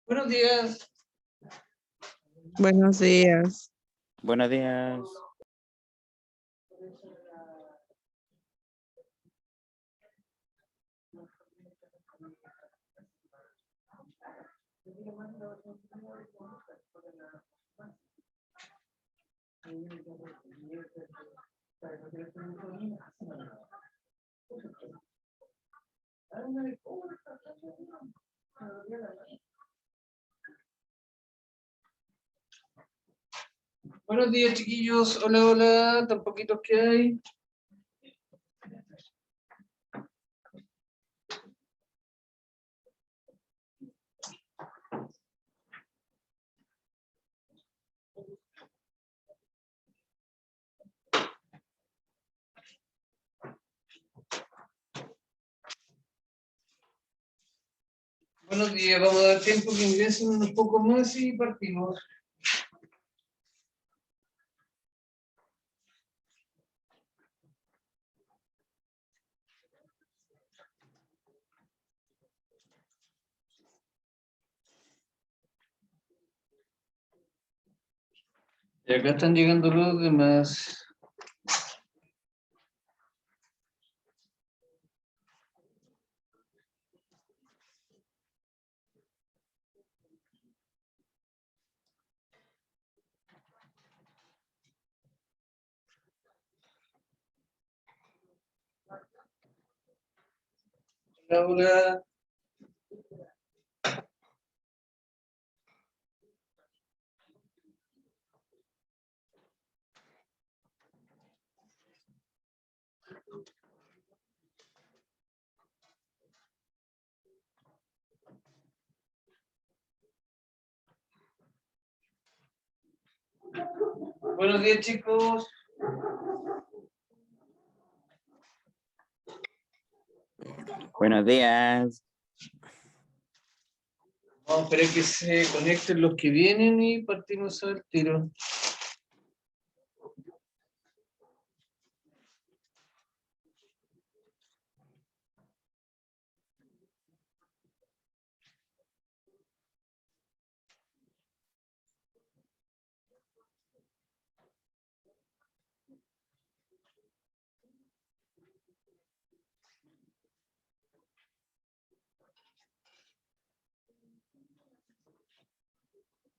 Buenos días. Buenos días. Buenos días. Buenos días, chiquillos. Hola, hola. Tan poquitos que hay. Buenos días. Vamos a dar tiempo que ingresen unos pocos más y partimos. Y acá están llegando los demás. Hola, hola. Buenos días, chicos. Buenos días. Vamos a esperar que se conecten los que vienen y partimos al tiro.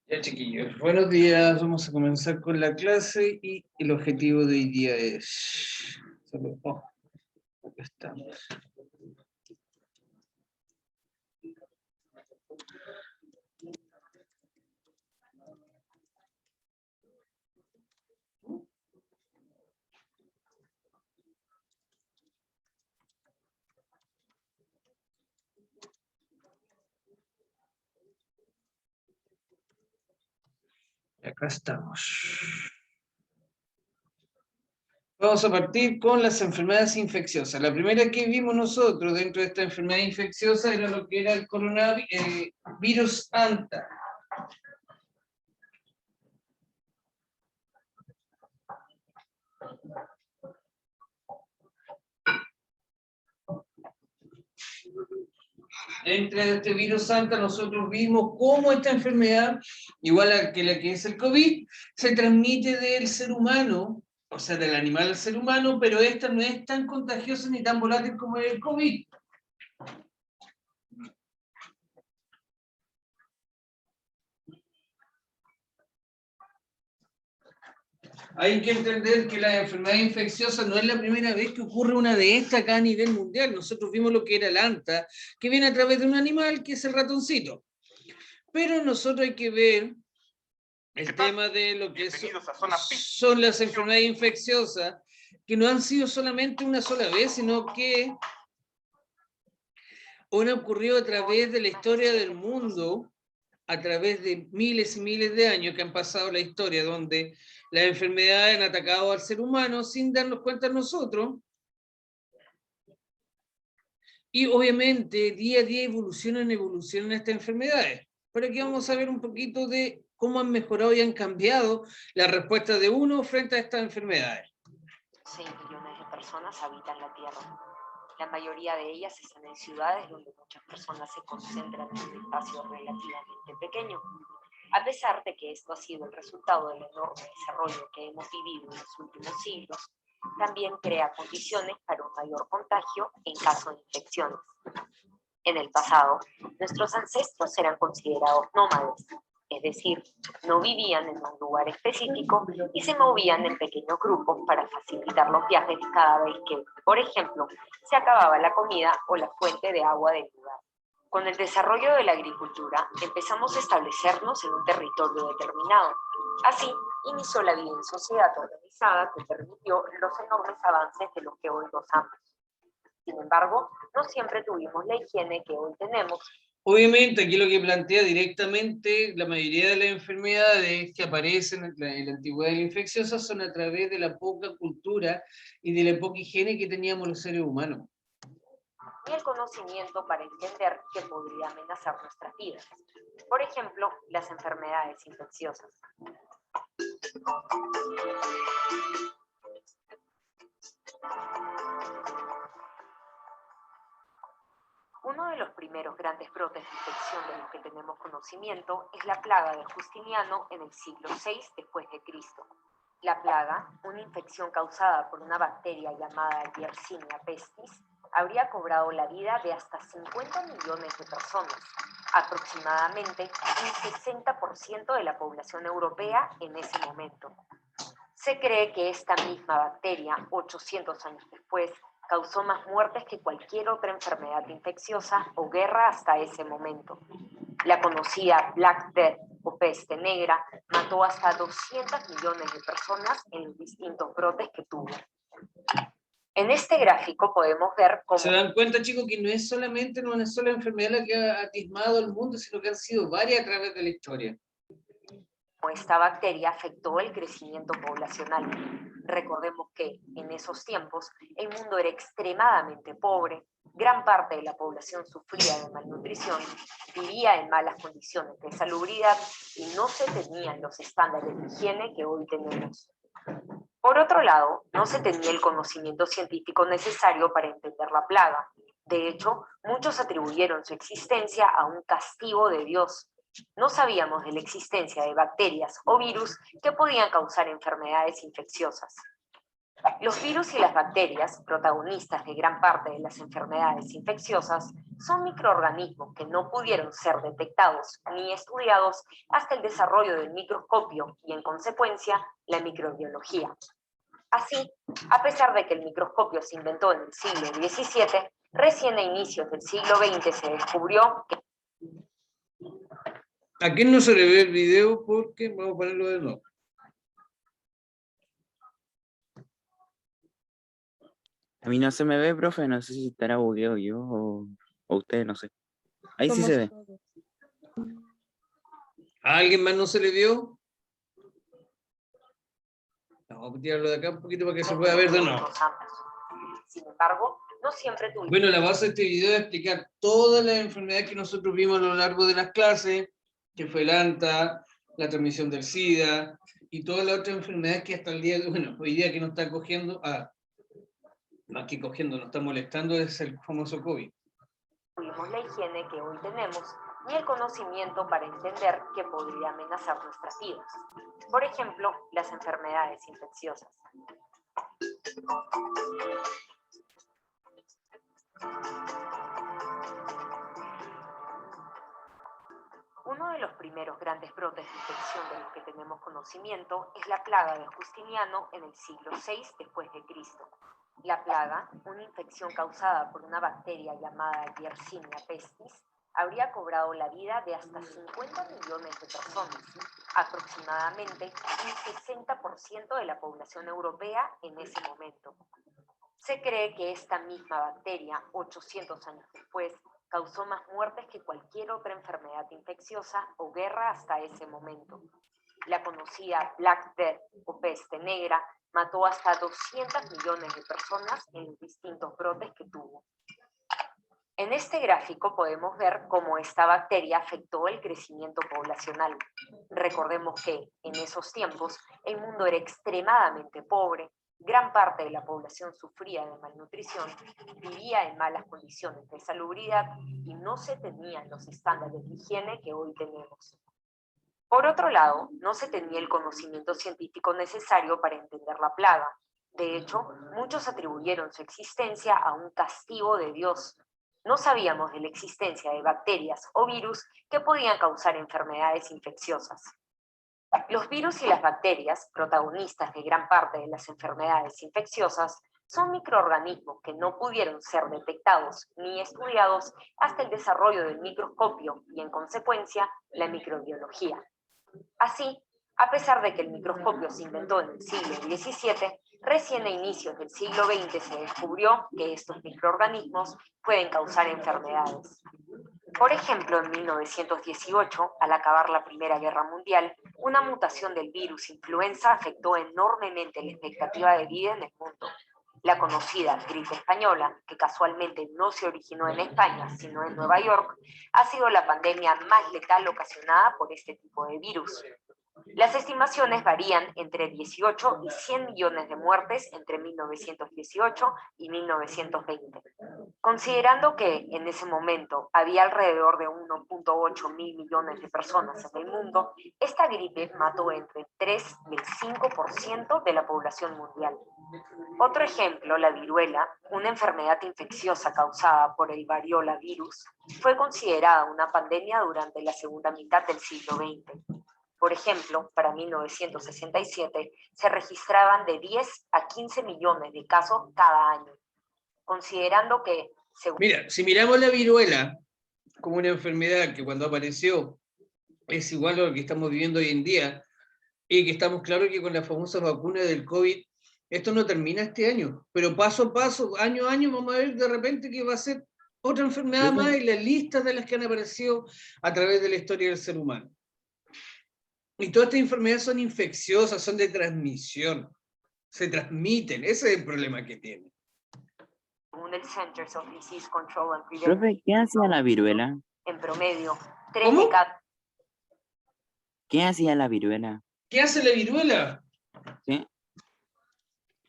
Ya, chiquillos, buenos días. Vamos a comenzar con la clase y el objetivo de hoy día es... Acá estamos. Acá estamos. Vamos a partir con las enfermedades infecciosas. La primera que vimos nosotros dentro de esta enfermedad infecciosa era lo que era el coronavirus ANTA. Dentro de este virus ANTA nosotros vimos cómo esta enfermedad, igual a que la que es el COVID, se transmite del ser humano, o sea, del animal al ser humano, pero esta no es tan contagiosa ni tan volátil como el COVID. Hay que entender que la enfermedad infecciosa no es la primera vez que ocurre una de estas acá a nivel mundial. Nosotros vimos lo que era el ANTA, que viene a través de un animal, que es el ratoncito. Pero nosotros hay que ver el tema de lo que son las enfermedades infecciosas, que no han sido solamente una sola vez, sino que han ocurrido a través de la historia del mundo, a través de miles y miles de años que han pasado la historia, donde las enfermedades han atacado al ser humano sin darnos cuenta nosotros. Y obviamente día a día evolucionan estas enfermedades. Pero aquí vamos a ver un poquito de cómo han mejorado y han cambiado la respuesta de uno frente a estas enfermedades. 6 millones de personas habitan la Tierra. La mayoría de ellas están en ciudades donde muchas personas se concentran en un espacio relativamente pequeño. A pesar de que esto ha sido el resultado del enorme desarrollo que hemos vivido en los últimos siglos, también crea condiciones para un mayor contagio en caso de infecciones. En el pasado, nuestros ancestros eran considerados nómades, es decir, no vivían en un lugar específico y se movían en pequeños grupos para facilitar los viajes cada vez que, por ejemplo, se acababa la comida o la fuente de agua del lugar. Con el desarrollo de la agricultura, empezamos a establecernos en un territorio determinado. Así, inició la vida en sociedad organizada que permitió los enormes avances de los que hoy gozamos. Sin embargo, no siempre tuvimos la higiene que hoy tenemos. Obviamente, aquí lo que plantea directamente, la mayoría de las enfermedades que aparecen en la antigüedad infecciosa son a través de la poca cultura y de la poca higiene que teníamos los seres humanos. Ni el conocimiento para entender que podría amenazar nuestras vidas. Por ejemplo, las enfermedades infecciosas. Uno de los primeros grandes brotes de infección de los que tenemos conocimiento es la plaga de Justiniano en el siglo VI después de Cristo. La plaga, una infección causada por una bacteria llamada Yersinia pestis, habría cobrado la vida de hasta 50 millones de personas, aproximadamente un 60% de la población europea en ese momento. Se cree que esta misma bacteria, 800 años después, causó más muertes que cualquier otra enfermedad infecciosa o guerra hasta ese momento. La conocida Black Death o peste negra mató hasta 200 millones de personas en los distintos brotes que tuvo. En este gráfico podemos ver cómo... Se dan cuenta, chicos, que no es solamente una sola enfermedad la que ha atismado al mundo, sino que han sido varias a través de la historia. Esta bacteria afectó el crecimiento poblacional. Recordemos que en esos tiempos el mundo era extremadamente pobre, gran parte de la población sufría de malnutrición, vivía en malas condiciones de salubridad y no se tenían los estándares de higiene que hoy tenemos. Por otro lado, no se tenía el conocimiento científico necesario para entender la plaga. De hecho, muchos atribuyeron su existencia a un castigo de Dios. No sabíamos de la existencia de bacterias o virus que podían causar enfermedades infecciosas. Los virus y las bacterias, protagonistas de gran parte de las enfermedades infecciosas, son microorganismos que no pudieron ser detectados ni estudiados hasta el desarrollo del microscopio y, en consecuencia, la microbiología. Así, a pesar de que el microscopio se inventó en el siglo XVII, recién a inicios del siglo XX se descubrió que... ¿A quién no se le ve el video? Porque vamos a ponerlo de nuevo. A mí no se me ve, profe, no sé si estará bugueado yo o usted, no sé. Ahí sí se ve. ¿A alguien más no se le vio? Vamos a tirarlo de acá un poquito para que se pueda ver de nuevo. Sin embargo, no siempre tuvimos... Bueno, la base de este video es explicar todas las enfermedades que nosotros vimos a lo largo de las clases, que fue el ANTA, la transmisión del SIDA, y todas las otras enfermedades que hasta el día de hoy día que nos está cogiendo, más que cogiendo, nos está molestando, es el famoso COVID. Tuvimos la higiene que hoy tenemos, ni el conocimiento para entender que podría amenazar nuestras vidas. Por ejemplo, las enfermedades infecciosas. Uno de los primeros grandes brotes de infección de los que tenemos conocimiento es la plaga de Justiniano en el siglo VI después de Cristo. La plaga, una infección causada por una bacteria llamada Yersinia pestis, habría cobrado la vida de hasta 50 millones de personas, aproximadamente un 60% de la población europea en ese momento. Se cree que esta misma bacteria, 800 años después, causó más muertes que cualquier otra enfermedad infecciosa o guerra hasta ese momento. La conocida Black Death o peste negra mató hasta 200 millones de personas en los distintos brotes que tuvo. En este gráfico podemos ver cómo esta bacteria afectó el crecimiento poblacional. Recordemos que, en esos tiempos, el mundo era extremadamente pobre, Gran parte de la población sufría de malnutrición, vivía en malas condiciones de salubridad y no se tenían los estándares de higiene que hoy tenemos. Por otro lado, no se tenía el conocimiento científico necesario para entender la plaga. De hecho, muchos atribuyeron su existencia a un castigo de Dios. No sabíamos de la existencia de bacterias o virus que podían causar enfermedades infecciosas. Los virus y las bacterias, protagonistas de gran parte de las enfermedades infecciosas, son microorganismos que no pudieron ser detectados ni estudiados hasta el desarrollo del microscopio y, en consecuencia, la microbiología. Así, a pesar de que el microscopio se inventó en el siglo XVII, recién a inicios del siglo XX se descubrió que estos microorganismos pueden causar enfermedades. Por ejemplo, en 1918, al acabar la Primera Guerra Mundial, una mutación del virus influenza afectó enormemente la expectativa de vida en el mundo. La conocida gripe española, que casualmente no se originó en España, sino en Nueva York, ha sido la pandemia más letal ocasionada por este tipo de virus. Las estimaciones varían entre 18 y 100 millones de muertes entre 1918 y 1920. Considerando que en ese momento había alrededor de 1.8 mil millones de personas en el mundo, esta gripe mató entre 3 y el 5% de la población mundial. Otro ejemplo, la viruela, una enfermedad infecciosa causada por el variola virus, fue considerada una pandemia durante la segunda mitad del siglo XX. Por ejemplo, para 1967 se registraban de 10 a 15 millones de casos cada año, considerando que... Mira, si miramos la viruela como una enfermedad que cuando apareció es igual a lo que estamos viviendo hoy en día, y que estamos claros que con la famosa vacuna del COVID, esto no termina este año, pero paso a paso, año a año, vamos a ver de repente que va a ser otra enfermedad más en las listas de las que han aparecido a través de la historia del ser humano. Y todas estas enfermedades son infecciosas, son de transmisión, se transmiten, ese es el problema que tienen. Según el Centers of Disease Control and Profe, Prevention, ¿qué hacía la viruela? en promedio, 3 ¿Cómo? de cada... ¿Qué hacía la viruela? ¿Qué hace la viruela? ¿Sí?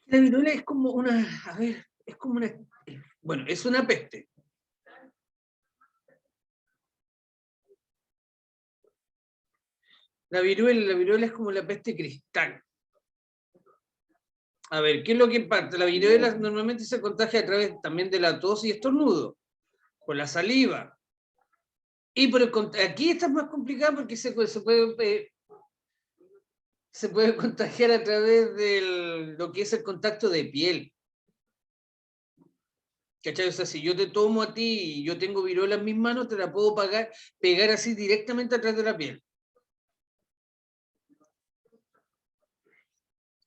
La viruela es como una, a ver, es como una, bueno, es una peste. La viruela es como la peste cristal. A ver, ¿qué es lo que parte? La viruela normalmente se contagia a través también de la tos y estornudo, con la saliva. Y pero aquí está más complicado porque se puede contagiar a través de lo que es el contacto de piel. ¿Cachai? O sea, si yo te tomo a ti y yo tengo viruela en mis manos, te la puedo pegar así directamente a través de la piel.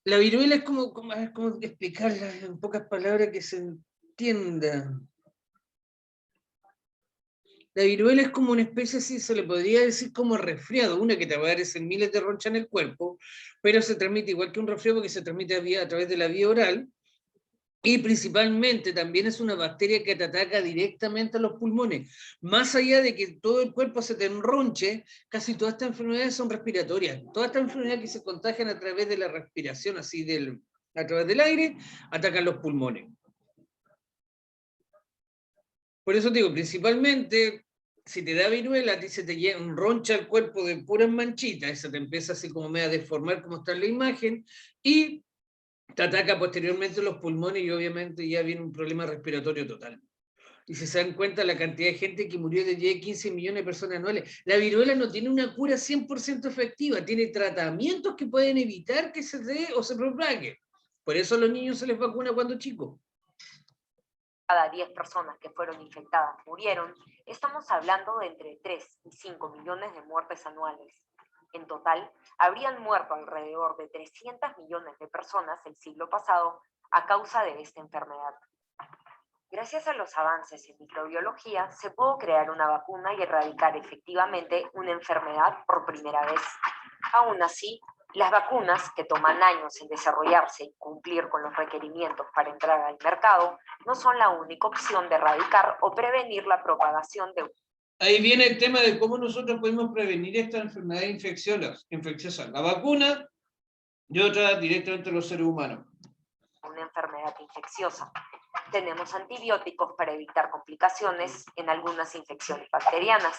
La viruela es como explicarla en pocas palabras que se entienda. La viruela es como una especie, así se le podría decir como resfriado, una que te va a dar ese miles de ronchas en el cuerpo, pero se transmite igual que un resfriado porque se transmite a través de la vía oral, y principalmente también es una bacteria que te ataca directamente a los pulmones. Más allá de que todo el cuerpo se te enronche, casi todas estas enfermedades son respiratorias. Todas estas enfermedades que se contagian a través de la respiración, así a través del aire, atacan los pulmones. Por eso te digo, principalmente, si te da viruela, a ti se te enroncha el cuerpo de puras manchitas, eso te empieza así como medio a deformar como está en la imagen, y te ataca posteriormente los pulmones y obviamente ya viene un problema respiratorio total. Y si se dan cuenta la cantidad de gente que murió de 10 a 15 millones de personas anuales, la viruela no tiene una cura 100% efectiva, tiene tratamientos que pueden evitar que se dé o se propague. Por eso a los niños se les vacuna cuando chicos. Cada 10 personas que fueron infectadas murieron, estamos hablando de entre 3 y 5 millones de muertes anuales. En total, habrían muerto alrededor de 300 millones de personas el siglo pasado a causa de esta enfermedad. Gracias a los avances en microbiología, se pudo crear una vacuna y erradicar efectivamente una enfermedad por primera vez. Aún así, las vacunas, que toman años en desarrollarse y cumplir con los requerimientos para entrar al mercado, no son la única opción de erradicar o prevenir la propagación de... Ahí viene el tema de cómo nosotros podemos prevenir estas enfermedades infecciosas. La vacuna y otra directamente a los seres humanos. una enfermedad infecciosa. Tenemos antibióticos para evitar complicaciones en algunas infecciones bacterianas,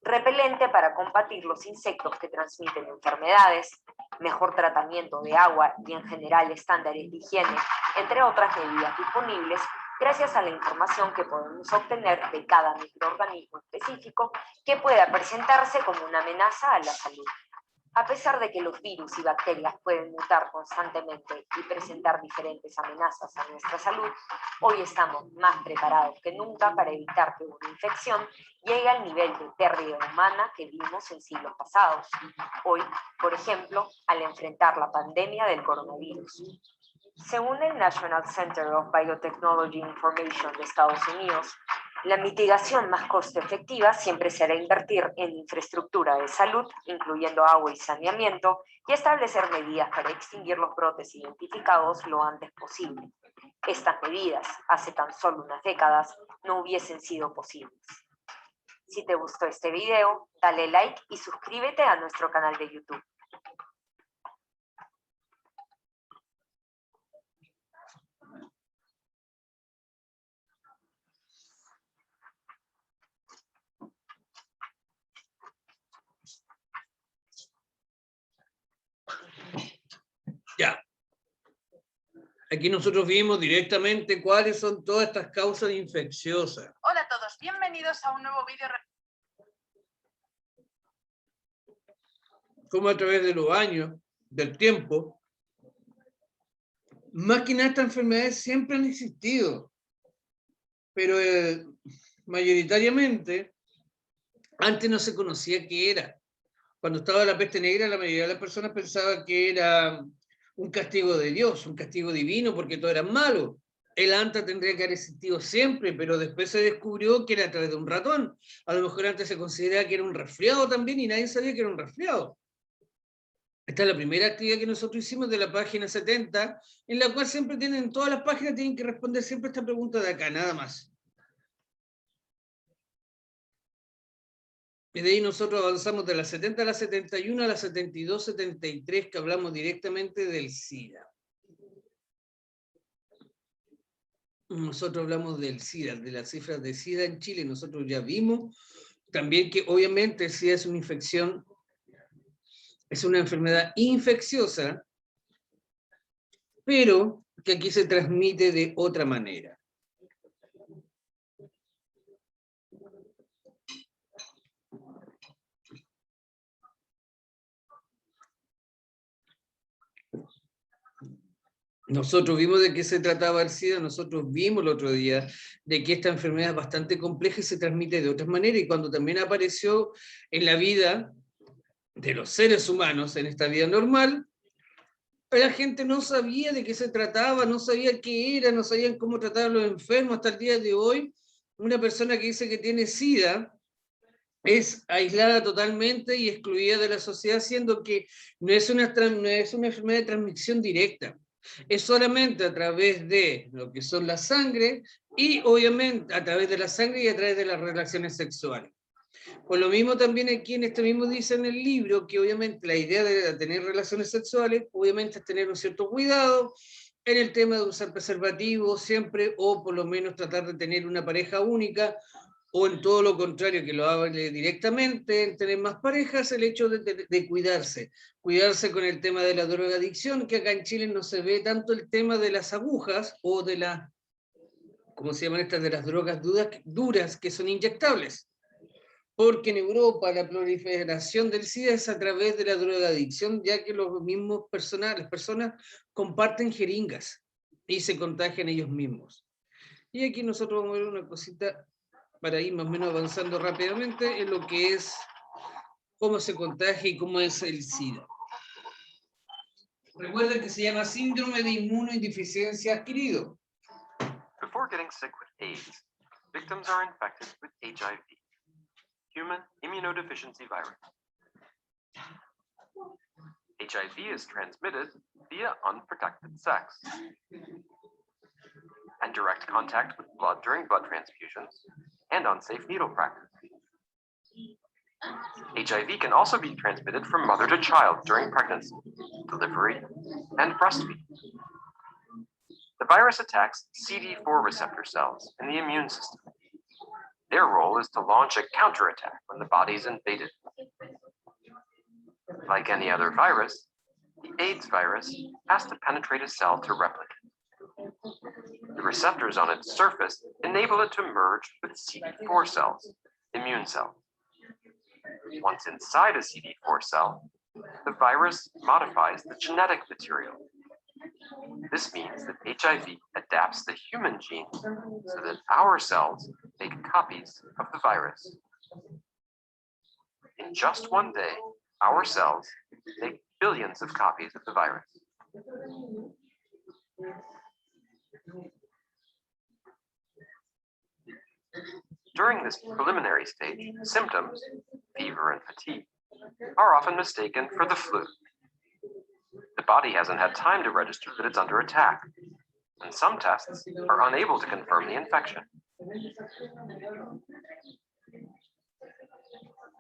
repelente para combatir los insectos que transmiten enfermedades, mejor tratamiento de agua y en general estándares de higiene, entre otras medidas disponibles gracias a la información que podemos obtener de cada microorganismo específico que pueda presentarse como una amenaza a la salud. A pesar de que los virus y bacterias pueden mutar constantemente y presentar diferentes amenazas a nuestra salud, hoy estamos más preparados que nunca para evitar que una infección llegue al nivel de pérdida humana que vimos en siglos pasados. Hoy, por ejemplo, al enfrentar la pandemia del coronavirus. Según el National Center of Biotechnology Information de Estados Unidos, la mitigación más costo efectiva siempre será invertir en infraestructura de salud, incluyendo agua y saneamiento, y establecer medidas para extinguir los brotes identificados lo antes posible. Estas medidas, hace tan solo unas décadas, no hubiesen sido posibles. Si te gustó este video, dale like y suscríbete a nuestro canal de YouTube. Ya. Aquí nosotros vimos directamente cuáles son todas estas causas infecciosas. Hola a todos, bienvenidos a un nuevo vídeo. Como a través de los años, del tiempo, más que nada estas enfermedades siempre han existido, pero mayoritariamente antes no se conocía qué era. Cuando estaba la peste negra, la mayoría de las personas pensaba que era un castigo de Dios, un castigo divino, porque todo era malo. El anta tendría que haber existido siempre, pero después se descubrió que era a través de un ratón. A lo mejor antes se consideraba que era un resfriado también y nadie sabía que era un resfriado. Esta es la primera actividad que nosotros hicimos de la página 70, en la cual siempre tienen, todas las páginas tienen que responder siempre esta pregunta de acá, nada más. Y de ahí nosotros avanzamos de la 70 a la 71 a la 72, 73, que hablamos directamente del SIDA. Nosotros hablamos del SIDA, de las cifras de SIDA en Chile. Nosotros ya vimos también que obviamente el SIDA es una infección, es una enfermedad infecciosa, pero que aquí se transmite de otra manera. Nosotros vimos de qué se trataba el SIDA, nosotros vimos el otro día de que esta enfermedad es bastante compleja y se transmite de otras maneras, y cuando también apareció en la vida de los seres humanos, en esta vida normal, la gente no sabía de qué se trataba, no sabía qué era, no sabían cómo tratar a los enfermos. Hasta el día de hoy, una persona que dice que tiene SIDA es aislada totalmente y excluida de la sociedad, siendo que no es una enfermedad de transmisión directa. Es solamente a través de lo que son la sangre y obviamente a través de la sangre y a través de las relaciones sexuales. Por lo mismo también aquí en este mismo dice en el libro que obviamente la idea de tener relaciones sexuales obviamente es tener un cierto cuidado en el tema de usar preservativos siempre, o por lo menos tratar de tener una pareja única, o en todo lo contrario, que lo hable directamente, en tener más parejas, el hecho de cuidarse con el tema de la drogadicción, que acá en Chile no se ve tanto el tema de las agujas, o de las, ¿cómo se llaman estas? De las drogas duras que son inyectables. Porque en Europa la proliferación del SIDA es a través de la drogadicción, ya que los mismos las personas comparten jeringas y se contagian ellos mismos. Y aquí nosotros vamos a ver una cosita para ir más o menos avanzando rápidamente en lo que es cómo se contagia y cómo es el SIDA. Recuerden que se llama síndrome de inmunodeficiencia adquirido. Before getting sick with AIDS, victims are infected with HIV, human immunodeficiency virus. HIV is transmitted via unprotected sex and direct contact with blood during blood transfusions and unsafe needle practice. HIV can also be transmitted from mother to child during pregnancy, delivery, and breastfeeding. The virus attacks CD4 receptor cells in the immune system. Their role is to launch a counterattack when the body is invaded. Like any other virus, the AIDS virus has to penetrate a cell to replicate. The receptors on its surface enable it to merge with CD4 cells, immune cells. Once inside a CD4 cell, the virus modifies the genetic material. This means that HIV adapts the human gene so that our cells make copies of the virus. In just one day, our cells make billions of copies of the virus. During this preliminary stage, symptoms, fever and fatigue, are often mistaken for the flu. The body hasn't had time to register that it's under attack, and some tests are unable to confirm the infection.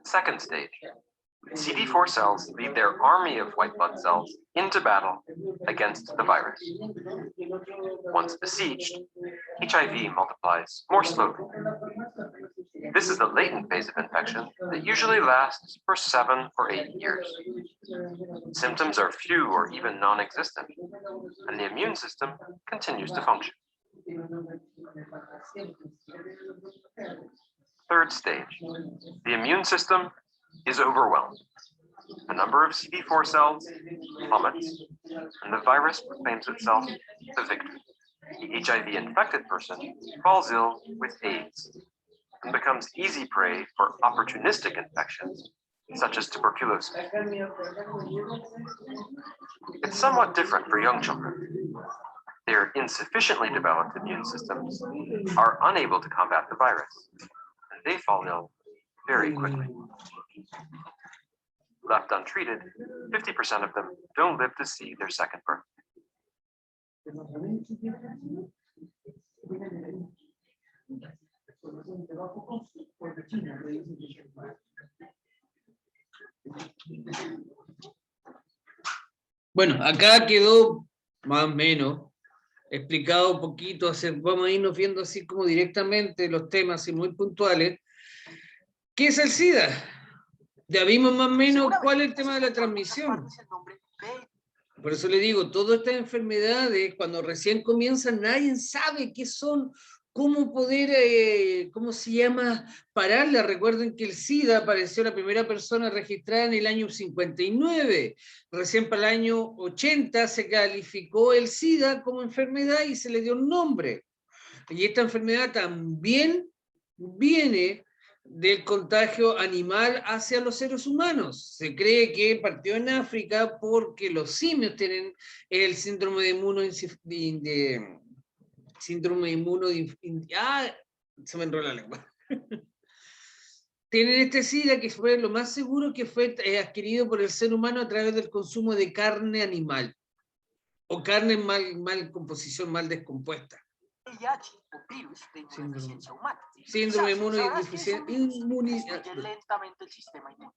Second stage, CD4 cells lead their army of white blood cells into battle against the virus. Once besieged, HIV multiplies more slowly. This is the latent phase of infection that usually lasts for 7 or 8 years. Symptoms are few or even non-existent, and the immune system continues to function. Third stage, the immune system is overwhelmed. The number of CD4 cells plummets, and the virus proclaims itself the victor. The HIV-infected person falls ill with AIDS and becomes easy prey for opportunistic infections, such as tuberculosis. It's somewhat different for young children. Their insufficiently developed immune systems are unable to combat the virus, and they fall ill very quickly. Left untreated, 50% of them don't live to see their second birth. Bueno, acá quedó más o menos explicado un poquito, vamos a irnos viendo así como directamente los temas y muy puntuales. ¿Qué es el SIDA? Ya vimos más o menos cuál es el tema de la transmisión. Por eso le digo, todas estas enfermedades, cuando recién comienzan, nadie sabe qué son, cómo poder, ¿cómo se llama? Pararla. Recuerden que el SIDA apareció la primera persona registrada en el año 59. Recién para el año 80 se calificó el SIDA como enfermedad y se le dio un nombre. Y esta enfermedad también viene del contagio animal hacia los seres humanos. Se cree que partió en África porque los simios tienen el síndrome de se me enrolla la lengua. Tienen este SIDA que fue lo más seguro que fue adquirido por el ser humano a través del consumo de carne animal o carne mal composición, mal descompuesta. VIH o virus de inmunodeficiencia humana. Síndrome de inmunodeficiencia. Destruye lentamente el sistema inmune.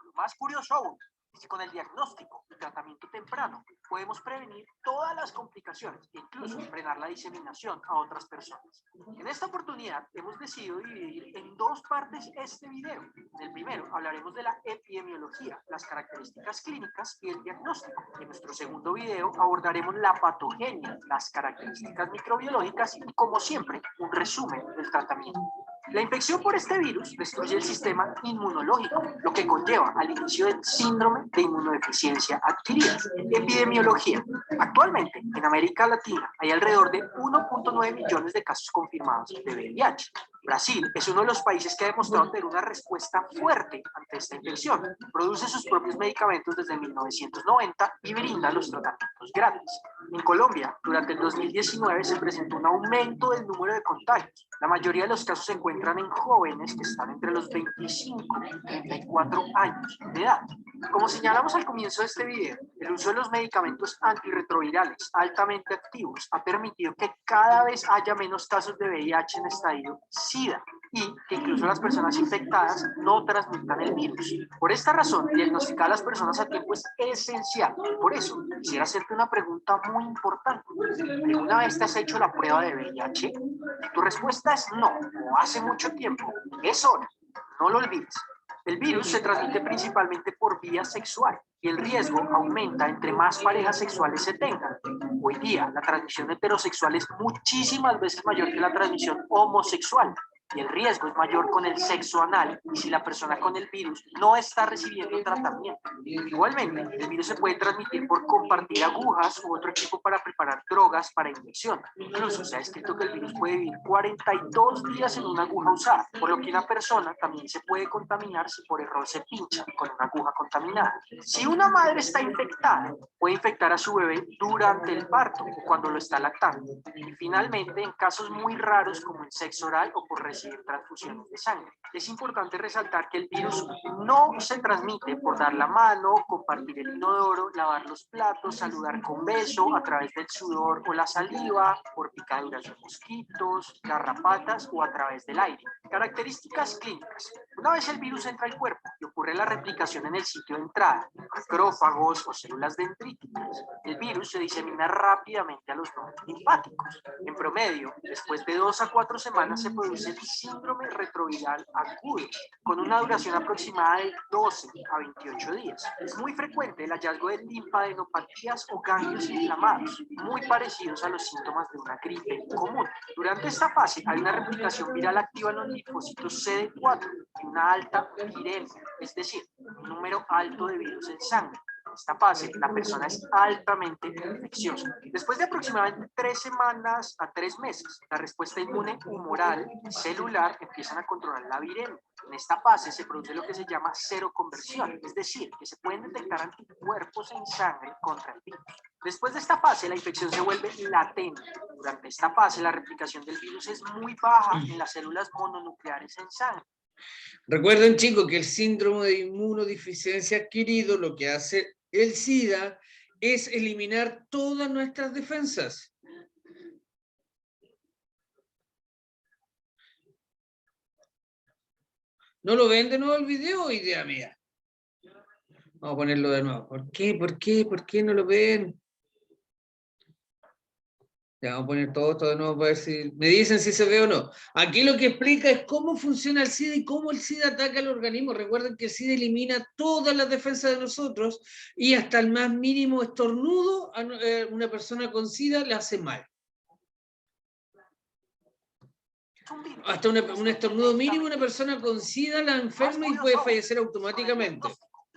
Lo más curioso aún es que con el diagnóstico y tratamiento temprano podemos prevenir todas las complicaciones e incluso frenar la diseminación a otras personas. En esta oportunidad hemos decidido dividir en dos partes este video. En el primero hablaremos de la epidemiología, las características clínicas y el diagnóstico. En nuestro segundo video abordaremos la patogenia, las características microbiológicas y, como siempre, un resumen del tratamiento. La infección por este virus destruye el sistema inmunológico, lo que conlleva al inicio del síndrome de inmunodeficiencia adquirida. Epidemiología. Actualmente, en América Latina hay alrededor de 1.9 millones de casos confirmados de VIH. Brasil es uno de los países que ha demostrado tener una respuesta fuerte ante esta infección. Produce sus propios medicamentos desde 1990 y brinda los tratamientos gratis. En Colombia, durante el 2019 se presentó un aumento del número de contagios. La mayoría de los casos se encuentran en jóvenes que están entre los 25 y 34 años de edad. Como señalamos al comienzo de este video, el uso de los medicamentos antirretrovirales altamente activos ha permitido que cada vez haya menos casos de VIH en estadio SIDA y que incluso las personas infectadas no transmitan el virus. Por esta razón, diagnosticar a las personas a tiempo es esencial. Por eso, quisiera hacerte una pregunta muy importante. ¿Alguna vez te has hecho la prueba de VIH? Si tu respuesta es no, o hace mucho tiempo, es hora. No lo olvides. El virus se transmite principalmente por vía sexual y el riesgo aumenta entre más parejas sexuales se tengan. Hoy día, la transmisión heterosexual es muchísimas veces mayor que la transmisión homosexual y el riesgo es mayor con el sexo anal y si la persona con el virus no está recibiendo tratamiento. Igualmente, el virus se puede transmitir por compartir agujas u otro equipo para preparar drogas para inyección. Incluso se ha escrito que el virus puede vivir 42 días en una aguja usada, por lo que una persona también se puede contaminar si por error se pincha con una aguja contaminada. Si una madre está infectada, puede infectar a su bebé durante el parto o cuando lo está lactando. Y finalmente, en casos muy raros como el sexo oral o por recibir transfusiones de sangre. Es importante resaltar que el virus no se transmite por dar la mano, compartir el inodoro, lavar los platos, saludar con beso, a través del sudor o la saliva, por picaduras de mosquitos, garrapatas o a través del aire. Características clínicas. Una vez el virus entra al cuerpo y ocurre la replicación en el sitio de entrada, macrófagos o células dendríticas, el virus se disemina rápidamente a los nodos linfáticos. En promedio, después de 2 a 4 semanas se produce el síndrome retroviral agudo, con una duración aproximada de 12 a 28 días. Es muy frecuente el hallazgo de linfadenopatías o ganglios inflamados, muy parecidos a los síntomas de una gripe común. Durante esta fase hay una replicación viral activa en los linfocitos CD4 y una alta viremia, es decir, un número alto de virus en sangre. En esta fase, la persona es altamente infecciosa. Después de aproximadamente 3 semanas a 3 meses, la respuesta inmune humoral y celular empiezan a controlar la viremia. En esta fase se produce lo que se llama seroconversión, es decir, que se pueden detectar anticuerpos en sangre contra el virus. Después de esta fase, la infección se vuelve latente. Durante esta fase, la replicación del virus es muy baja en las células mononucleares en sangre. Recuerden, chicos, que el síndrome de inmunodeficiencia adquirido lo que hace el SIDA es eliminar todas nuestras defensas. ¿No lo ven de nuevo el video? Idea mía. Vamos a ponerlo de nuevo. ¿Por qué? ¿Por qué? ¿Por qué no lo ven? Ya, vamos a poner todo de nuevo para ver si me dicen si se ve o no. Aquí lo que explica es cómo funciona el SIDA y cómo el SIDA ataca al organismo. Recuerden que el SIDA elimina todas las defensas de nosotros y hasta el más mínimo estornudo a una persona con SIDA le hace mal. Hasta un estornudo mínimo, una persona con SIDA la enferma y puede fallecer automáticamente.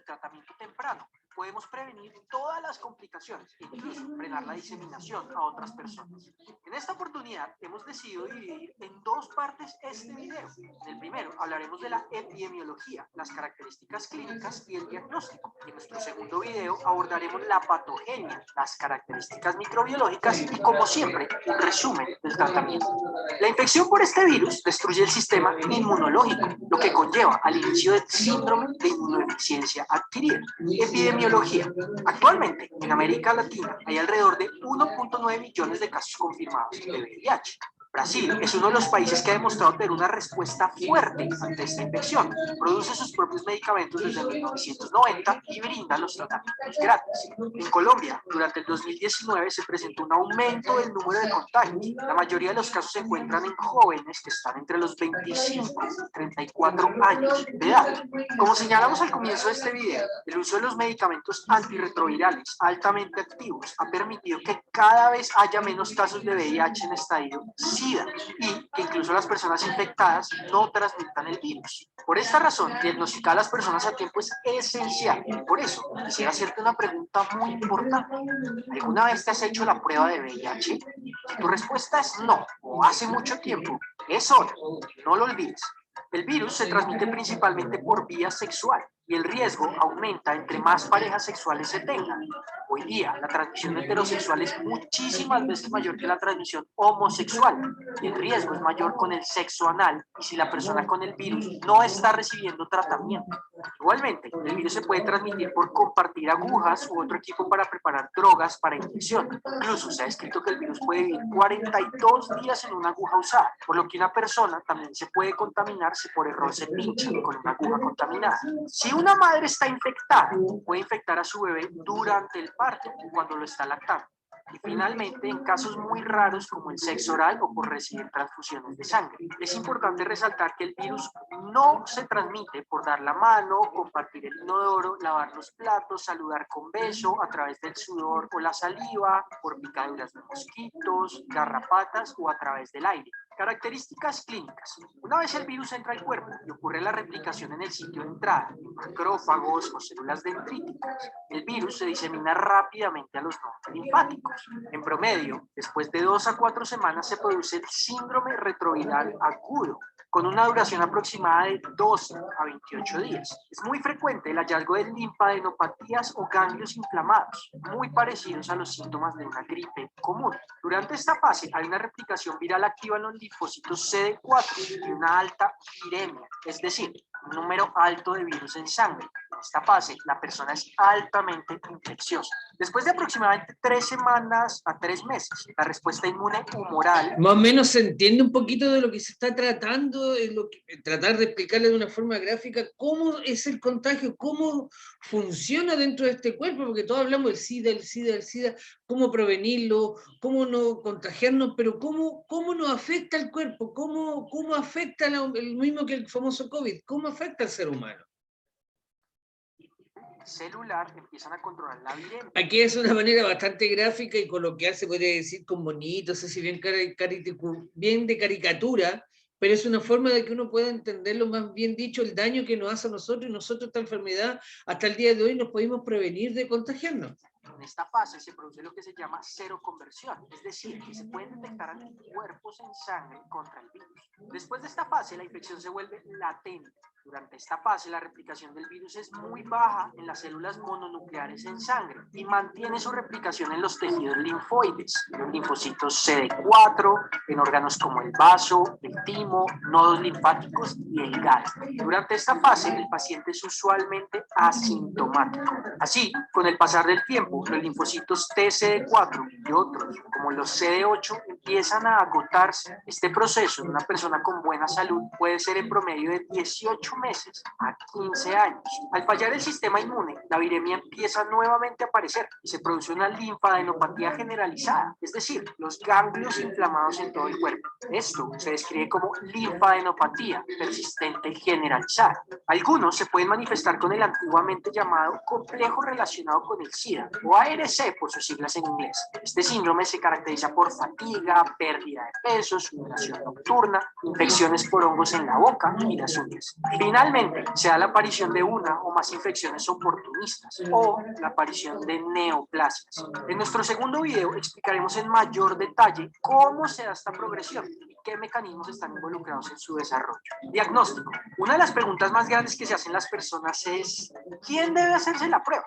Tratamiento temprano. Podemos prevenir todas las complicaciones e incluso frenar la diseminación a otras personas. En esta oportunidad hemos decidido dividir en 2 partes este video. En el primero hablaremos de la epidemiología, las características clínicas y el diagnóstico. En nuestro segundo video abordaremos la patogenia, las características microbiológicas y, como siempre, un resumen del tratamiento. La infección por este virus destruye el sistema inmunológico, lo que conlleva al inicio del síndrome de inmunodeficiencia adquirida. Epidemiología. Actualmente, en América Latina hay alrededor de 1.9 millones de casos confirmados de VIH. Brasil es uno de los países que ha demostrado tener una respuesta fuerte ante esta infección. Produce sus propios medicamentos desde 1990 y brinda los tratamientos gratis. En Colombia, durante el 2019 se presentó un aumento del número de contagios. La mayoría de los casos se encuentran en jóvenes que están entre los 25 y 34 años de edad. Como señalamos al comienzo de este video, el uso de los medicamentos antirretrovirales altamente activos ha permitido que cada vez haya menos casos de VIH en estadio SIDA y que incluso las personas infectadas no transmitan el virus. Por esta razón, diagnosticar a las personas a tiempo es esencial. Por eso, quisiera hacerte una pregunta muy importante. ¿Alguna vez te has hecho la prueba de VIH? Si tu respuesta es no, o hace mucho tiempo, es hora. No lo olvides. El virus se transmite principalmente por vía sexual y el riesgo aumenta entre más parejas sexuales se tengan. Hoy día, la transmisión heterosexual es muchísimas veces mayor que la transmisión homosexual y el riesgo es mayor con el sexo anal y si la persona con el virus no está recibiendo tratamiento. Igualmente, el virus se puede transmitir por compartir agujas u otro equipo para preparar drogas para inyección. Incluso se ha escrito que el virus puede vivir 42 días en una aguja usada, por lo que una persona también se puede contaminar si por error se pincha con una aguja contaminada. Si una madre está infectada, puede infectar a su bebé durante el parto cuando lo está lactando. Y finalmente, en casos muy raros como el sexo oral o por recibir transfusiones de sangre. Es importante resaltar que el virus no se transmite por dar la mano, compartir el inodoro, lavar los platos, saludar con beso, a través del sudor o la saliva, por picaduras de mosquitos, garrapatas o a través del aire. Características clínicas. Una vez el virus entra al cuerpo y ocurre la replicación en el sitio de entrada, en macrófagos o células dendríticas, el virus se disemina rápidamente a los nodos linfáticos. En promedio, después de 2 a 4 semanas se produce el síndrome retroviral agudo, con una duración aproximada de 12 a 28 días. Es muy frecuente el hallazgo de linfadenopatías o ganglios inflamados, muy parecidos a los síntomas de una gripe común. Durante esta fase hay una replicación viral activa en los linfocitos CD4 y una alta viremia, es decir, un número alto de virus en sangre. En esta fase, la persona es altamente infecciosa. Después de aproximadamente 3 semanas a 3 meses, la respuesta inmune humoral... Más o menos se entiende un poquito de lo que se está tratando, tratar de explicarle de una forma gráfica cómo es el contagio, cómo funciona dentro de este cuerpo, porque todos hablamos del SIDA, cómo prevenirlo, cómo no contagiarnos, pero cómo nos afecta el cuerpo, cómo afecta el mismo que el famoso COVID, cómo afecta al ser humano. celular empiezan a controlar la viremia. Aquí es una manera bastante gráfica y coloquial, se puede decir con bonitos, así bien de caricatura, pero es una forma de que uno pueda entenderlo, más bien dicho, el daño que nos hace a nosotros, y nosotros esta enfermedad hasta el día de hoy nos podemos prevenir de contagiarnos. En esta fase se produce lo que se llama seroconversión, es decir, que se pueden detectar anticuerpos en sangre contra el virus. Después de esta fase, la infección se vuelve latente. Durante esta fase, la replicación del virus es muy baja en las células mononucleares en sangre y mantiene su replicación en los tejidos linfoides, los linfocitos CD4, en órganos como el vaso, el timo, nodos linfáticos y el GAL. Durante esta fase, el paciente es usualmente asintomático. Así, con el pasar del tiempo, los linfocitos TCD4 y otros, como los CD8, empiezan a agotarse. Este proceso en una persona con buena salud puede ser en promedio de 18 meses a 15 años. Al fallar el sistema inmune, la viremia empieza nuevamente a aparecer y se produce una linfadenopatía generalizada, es decir, los ganglios inflamados en todo el cuerpo. Esto se describe como linfadenopatía persistente generalizada. Algunos se pueden manifestar con el antiguamente llamado complejo relacionado con el SIDA, o ARC por sus siglas en inglés. Este síndrome se caracteriza por fatiga, pérdida de peso, sudoración nocturna, infecciones por hongos en la boca y las uñas. Finalmente, se da la aparición de una o más infecciones oportunistas o la aparición de neoplasias. En nuestro segundo video explicaremos en mayor detalle cómo se da esta progresión y qué mecanismos están involucrados en su desarrollo. Diagnóstico. Una de las preguntas más grandes que se hacen las personas es ¿quién debe hacerse la prueba?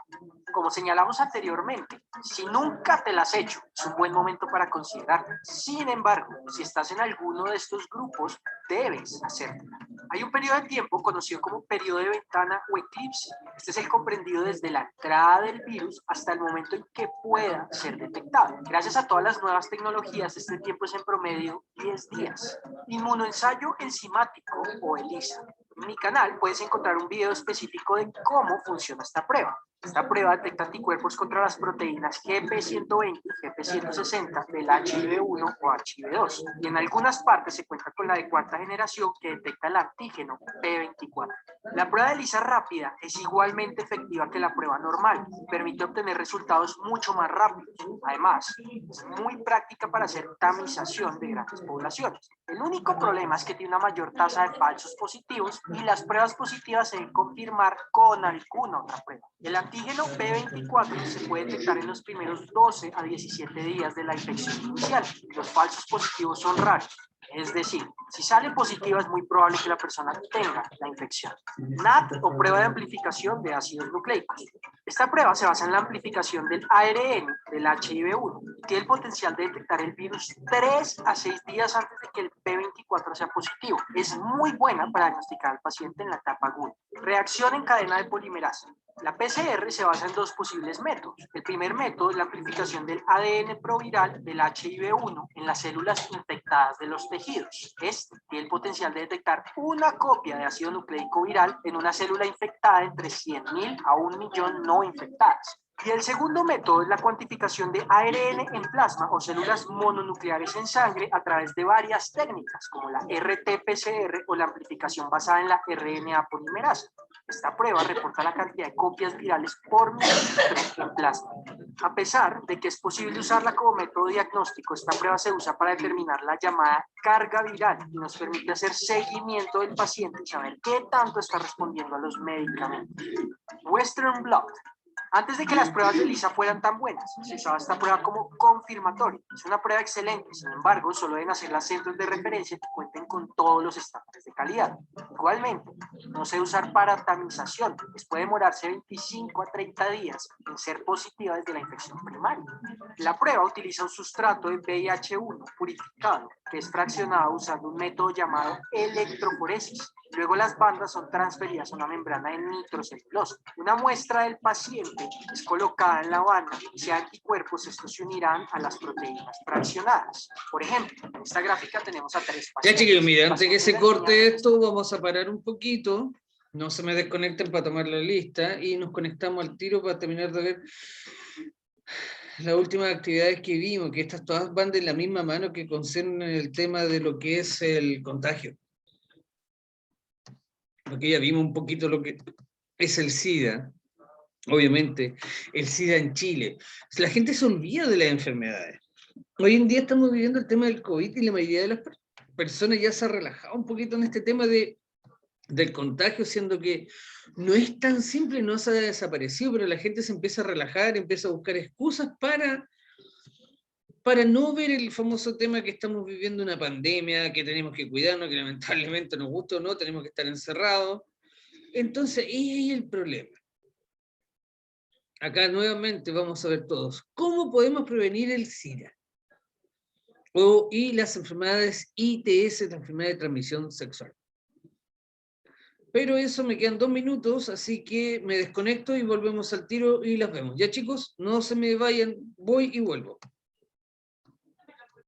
Como señalamos anteriormente, si nunca te la has hecho, es un buen momento para considerarla. Sin embargo, si estás en alguno de estos grupos, debes hacértela. Hay un periodo de tiempo conocido como periodo de ventana o eclipse. Este es el comprendido desde la entrada del virus hasta el momento en que pueda ser detectado. Gracias a todas las nuevas tecnologías, este tiempo es en promedio 10 días. Inmunoensayo enzimático o ELISA. En mi canal puedes encontrar un video específico de cómo funciona esta prueba. Esta prueba detecta anticuerpos contra las proteínas GP120 y GP160 del HIV1 o HIV2. Y en algunas partes se cuenta con la de cuarta generación que detecta el antígeno P24. La prueba de ELISA rápida es igualmente efectiva que la prueba normal y permite obtener resultados mucho más rápidos. Además, es muy práctica para hacer tamización de grandes poblaciones. El único problema es que tiene una mayor tasa de falsos positivos y las pruebas positivas se deben confirmar con alguna otra prueba. El antígeno P24 se puede detectar en los primeros 12 a 17 días de la infección inicial. Los falsos positivos son raros. Es decir, si sale positiva es muy probable que la persona tenga la infección. NAT o prueba de amplificación de ácidos nucleicos. Esta prueba se basa en la amplificación del ARN del HIV-1 y tiene el potencial de detectar el virus 3 a 6 días antes de que el P24 sea positivo. Es muy buena para diagnosticar al paciente en la etapa aguda. Reacción en cadena de polimerasa. La PCR se basa en dos posibles métodos. El primer método es la amplificación del ADN proviral del HIV-1 en las células infectadas de los tejidos. Este tiene el potencial de detectar una copia de ácido nucleico viral en una célula infectada entre 100.000 a 1.000.000 no infectadas. Y el segundo método es la cuantificación de ARN en plasma o células mononucleares en sangre a través de varias técnicas, como la RT-PCR o la amplificación basada en la RNA polimerasa. Esta prueba reporta la cantidad de copias virales por mililitro en plasma. A pesar de que es posible usarla como método diagnóstico, esta prueba se usa para determinar la llamada carga viral y nos permite hacer seguimiento del paciente y saber qué tanto está respondiendo a los medicamentos. Western Blot. Antes de que las pruebas de ELISA fueran tan buenas, se usaba esta prueba como confirmatoria. Es una prueba excelente, sin embargo, solo deben hacer las centros de referencia que cuenten con todos los estándares de calidad. Igualmente, no se debe usar para tamización, pues puede demorarse 25 a 30 días en ser positiva desde la infección primaria. La prueba utiliza un sustrato de VIH-1 purificado, que es fraccionado usando un método llamado electroforesis. Luego las bandas son transferidas a una membrana de nitrocelulosa. Una muestra del paciente es colocada en la banda y si hay anticuerpos, estos se unirán a las proteínas fraccionadas. Por ejemplo, en esta gráfica tenemos a 3 Ya pacientes. chiquillos, mira, antes que se corte esto, vamos a parar un poquito. No se me desconecten para tomar la lista y nos conectamos al tiro para terminar de ver las últimas actividades que vimos, que estas todas van de la misma mano que conciernen el tema de lo que es el contagio. Porque ya vimos un poquito lo que es el SIDA, obviamente, el SIDA en Chile. La gente se olvida de las enfermedades. Hoy en día estamos viviendo el tema del COVID y la mayoría de las personas ya se ha relajado un poquito en este tema del contagio, siendo que no es tan simple, no se ha desaparecido, pero la gente se empieza a relajar, empieza a buscar excusas para no ver el famoso tema que estamos viviendo una pandemia, que tenemos que cuidarnos, que lamentablemente nos gusta o no, tenemos que estar encerrados. Entonces, ahí es el problema. Acá nuevamente vamos a ver todos, ¿cómo podemos prevenir el SIDA? Y las enfermedades ITS, la enfermedad de transmisión sexual. Pero eso me quedan 2 minutos, así que me desconecto y volvemos al tiro y las vemos. Ya chicos, no se me vayan, voy y vuelvo.